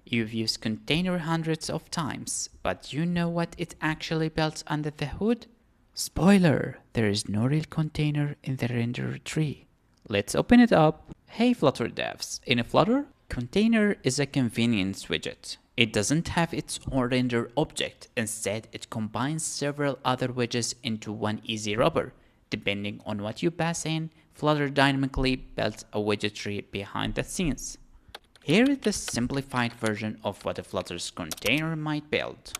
You've used container hundreds of times, but you know what it actually builds under the hood? Spoiler, there is no real container in the render tree. Let's open it up. Hey Flutter devs, in Flutter, container is a convenience widget. It doesn't have its own render object. Instead, it combines several other widgets into one easy wrapper. Depending on what you pass in, Flutter dynamically builds a widget tree behind the scenes. Here is the simplified version of what a Flutter's container might build.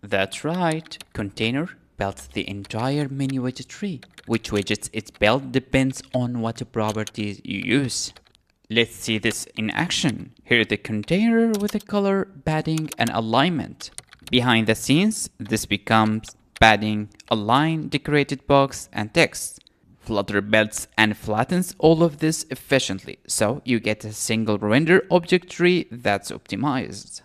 That's right, container builds the entire mini widget tree. Which widgets it builds depends on what properties you use. Let's see this in action. Here's the container with a color, padding, and alignment. Behind the scenes, this becomes padding, align, decorated box, and text. Flutter builds and flattens all of this efficiently, so you get a single render object tree that's optimized.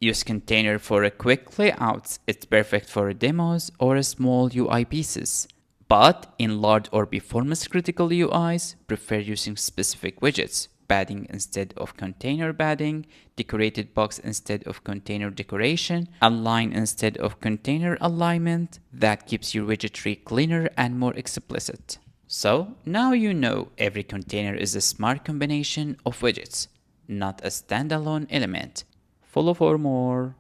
Use container for a quick layouts. It's perfect for demos or small UI pieces. But in large or performance critical UIs, prefer using specific widgets, padding instead of container padding, decorated box instead of container decoration, align instead of container alignment. That keeps your widget tree cleaner and more explicit. So now you know every container is a smart combination of widgets, not a standalone element. Follow for more.